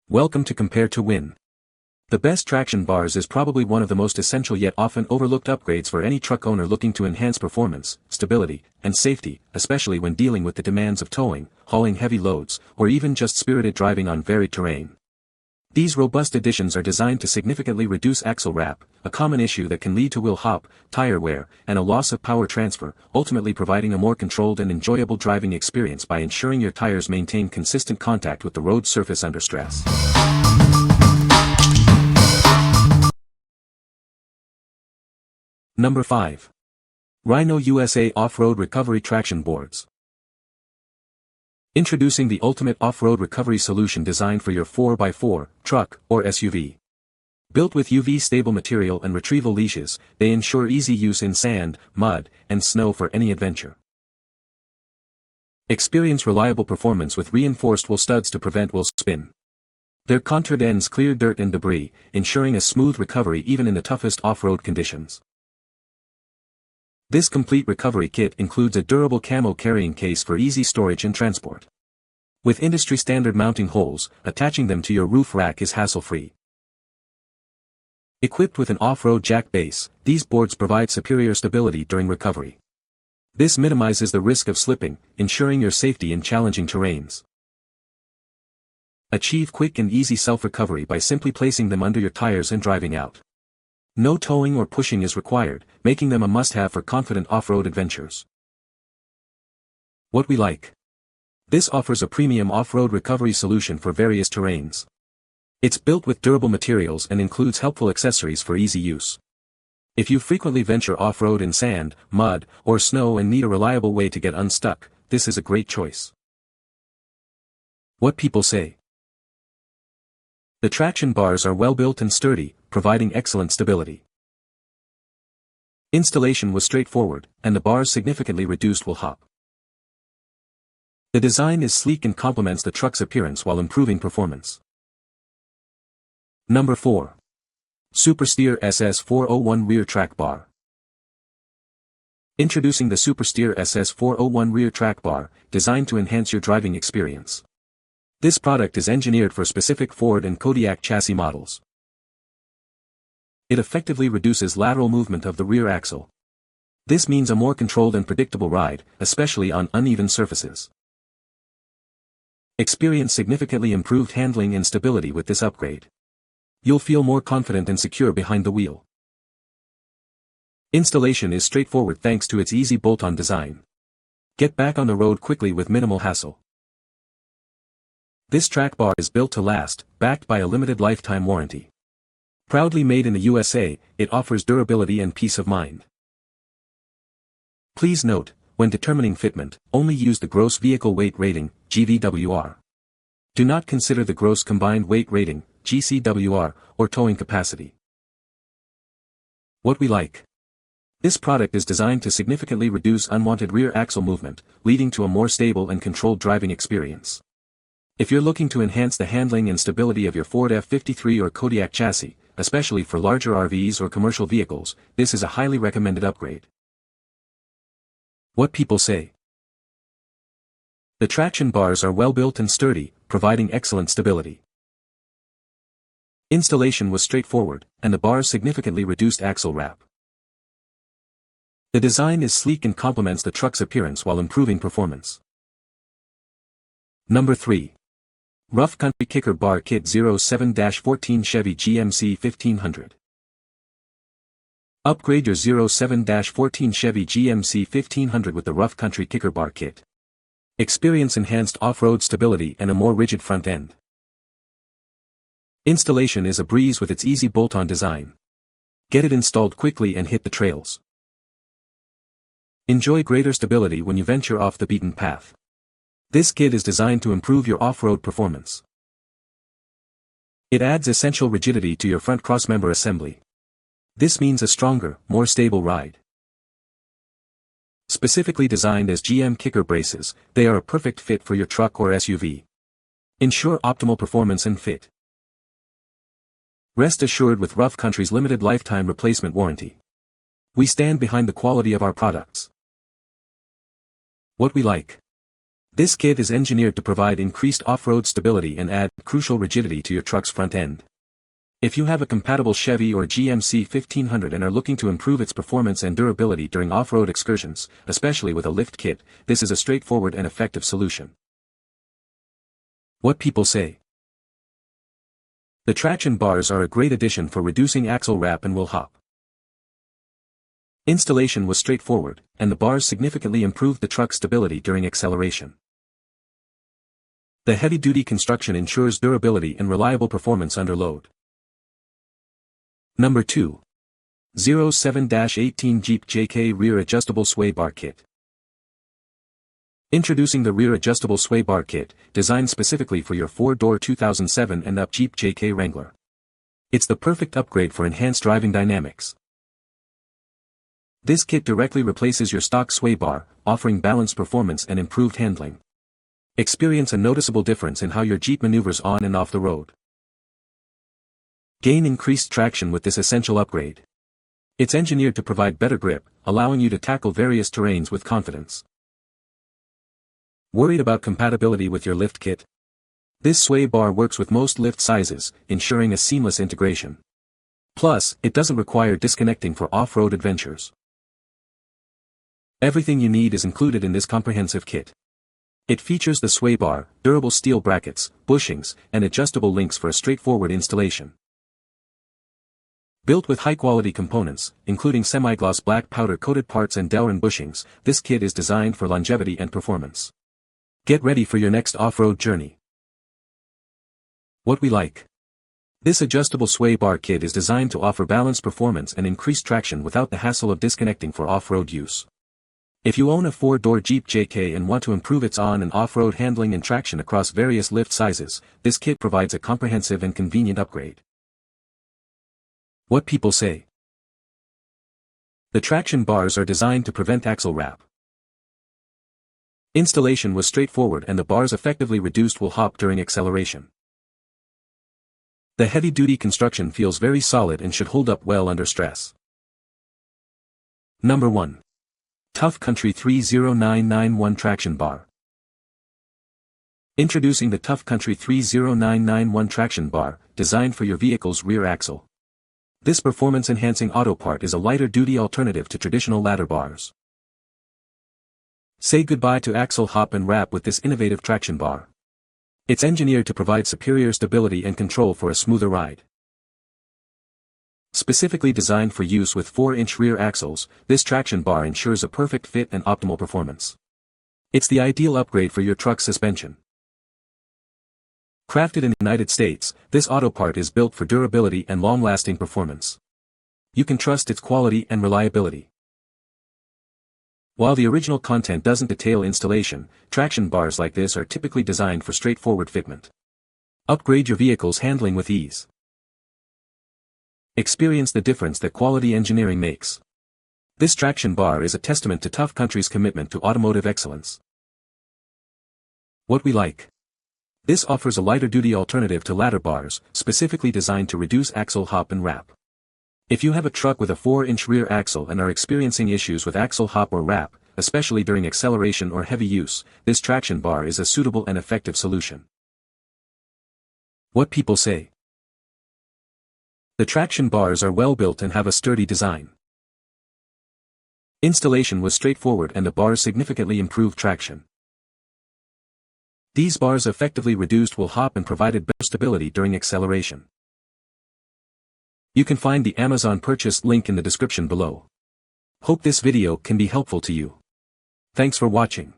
Welcome to Compare to Win. The best traction bars is probably one of the most essential yet often overlooked upgrades for any truck owner looking to enhance performance, stability, and safety, especially when dealing with the demands of towing, hauling heavy loads, or even just spirited driving on varied terrain. These robust additions are designed to significantly reduce axle wrap, a common issue that can lead to wheel hop, tire wear, and a loss of power transfer, ultimately providing a more controlled and enjoyable driving experience by ensuring your tires maintain consistent contact with the road surface under stress. Number 5. Rhino USA Off-Road Recovery Traction Boards. Introducing the ultimate off-road recovery solution designed for your 4x4, truck, or SUV. Built with UV-stable material and retrieval leashes, they ensure easy use in sand, mud, and snow for any adventure. Experience reliable performance with reinforced wool studs to prevent wheel spin. Their contoured ends clear dirt and debris, ensuring a smooth recovery even in the toughest off-road conditions. This complete recovery kit includes a durable camo carrying case for easy storage and transport. With industry-standard mounting holes, attaching them to your roof rack is hassle-free. Equipped with an off-road jack base, these boards provide superior stability during recovery. This minimizes the risk of slipping, ensuring your safety in challenging terrains. Achieve quick and easy self-recovery by simply placing them under your tires and driving out. No towing or pushing is required, making them a must-have for confident off-road adventures. What we like. This offers a premium off-road recovery solution for various terrains. It's built with durable materials and includes helpful accessories for easy use. If you frequently venture off-road in sand, mud, or snow and need a reliable way to get unstuck, this is a great choice. What people say. The traction bars are well built and sturdy, providing excellent stability. Installation was straightforward, and the bars significantly reduced wheel hop. The design is sleek and complements the truck's appearance while improving performance. Number 4. SuperSteer SS401 Rear Track Bar. Introducing the SuperSteer SS401 Rear Track Bar, designed to enhance your driving experience. This product is engineered for specific Ford and Kodiak chassis models. It effectively reduces lateral movement of the rear axle. This means a more controlled and predictable ride, especially on uneven surfaces. Experience significantly improved handling and stability with this upgrade. You'll feel more confident and secure behind the wheel. Installation is straightforward thanks to its easy bolt-on design. Get back on the road quickly with minimal hassle. This track bar is built to last, backed by a limited lifetime warranty. Proudly made in the USA, it offers durability and peace of mind. Please note, when determining fitment, only use the gross vehicle weight rating, GVWR. Do not consider the gross combined weight rating, GCWR, or towing capacity. What we like. This product is designed to significantly reduce unwanted rear axle movement, leading to a more stable and controlled driving experience. If you're looking to enhance the handling and stability of your Ford F-53 or Kodiak chassis, especially for larger RVs or commercial vehicles, this is a highly recommended upgrade. What people say. The traction bars are well built and sturdy, providing excellent stability. Installation was straightforward, and the bars significantly reduced axle wrap. The design is sleek and complements the truck's appearance while improving performance. Number 3. Rough Country Kicker Bar Kit 07-14 Chevy GMC 1500. Upgrade your 07-14 Chevy GMC 1500 with the Rough Country Kicker Bar Kit. Experience enhanced off-road stability and a more rigid front end. Installation is a breeze with its easy bolt-on design. Get it installed quickly and hit the trails. Enjoy greater stability when you venture off the beaten path. This kit is designed to improve your off-road performance. It adds essential rigidity to your front crossmember assembly. This means a stronger, more stable ride. Specifically designed as GM kicker braces, they are a perfect fit for your truck or SUV. Ensure optimal performance and fit. Rest assured with Rough Country's limited lifetime replacement warranty. We stand behind the quality of our products. What we like. This kit is engineered to provide increased off-road stability and add crucial rigidity to your truck's front end. If you have a compatible Chevy or GMC 1500 and are looking to improve its performance and durability during off-road excursions, especially with a lift kit, this is a straightforward and effective solution. What people say. The traction bars are a great addition for reducing axle wrap and will hop. Installation was straightforward, and the bars significantly improved the truck's stability during acceleration. The heavy-duty construction ensures durability and reliable performance under load. Number 2. 07-18 Jeep JK Rear Adjustable Sway Bar Kit. Introducing the Rear Adjustable Sway Bar Kit, designed specifically for your 4-door 2007 and up Jeep JK Wrangler. It's the perfect upgrade for enhanced driving dynamics. This kit directly replaces your stock sway bar, offering balanced performance and improved handling. Experience a noticeable difference in how your Jeep maneuvers on and off the road. Gain increased traction with this essential upgrade. It's engineered to provide better grip, allowing you to tackle various terrains with confidence. Worried about compatibility with your lift kit? This sway bar works with most lift sizes, ensuring a seamless integration. Plus, it doesn't require disconnecting for off-road adventures. Everything you need is included in this comprehensive kit. It features the sway bar, durable steel brackets, bushings, and adjustable links for a straightforward installation. Built with high-quality components, including semi-gloss black powder-coated parts and Delrin bushings, this kit is designed for longevity and performance. Get ready for your next off-road journey. What we like. This adjustable sway bar kit is designed to offer balanced performance and increased traction without the hassle of disconnecting for off-road use. If you own a 4-door Jeep JK and want to improve its on- and off-road handling and traction across various lift sizes, this kit provides a comprehensive and convenient upgrade. What people say. The traction bars are designed to prevent axle wrap. Installation was straightforward and the bars effectively reduced will hop during acceleration. The heavy-duty construction feels very solid and should hold up well under stress. Number 1. Tuff Country 30991 Traction Bar. Introducing the Tuff Country 30991 Traction Bar, designed for your vehicle's rear axle. This performance-enhancing auto part is a lighter-duty alternative to traditional ladder bars. Say goodbye to axle hop and wrap with this innovative traction bar. It's engineered to provide superior stability and control for a smoother ride. Specifically designed for use with 4-inch rear axles, this traction bar ensures a perfect fit and optimal performance. It's the ideal upgrade for your truck's suspension. Crafted in the United States, this auto part is built for durability and long-lasting performance. You can trust its quality and reliability. While the original content doesn't detail installation, traction bars like this are typically designed for straightforward fitment. Upgrade your vehicle's handling with ease. Experience the difference that quality engineering makes. This traction bar is a testament to Tuff Country's commitment to automotive excellence. What we like. This offers a lighter-duty alternative to ladder bars, specifically designed to reduce axle hop and wrap. If you have a truck with a 4-inch rear axle and are experiencing issues with axle hop or wrap, especially during acceleration or heavy use, this traction bar is a suitable and effective solution. What people say. The traction bars are well built and have a sturdy design. Installation was straightforward and the bars significantly improved traction. These bars effectively reduced will hop and provided better stability during acceleration. You can find the Amazon purchase link in the description below. Hope this video can be helpful to you. Thanks for watching.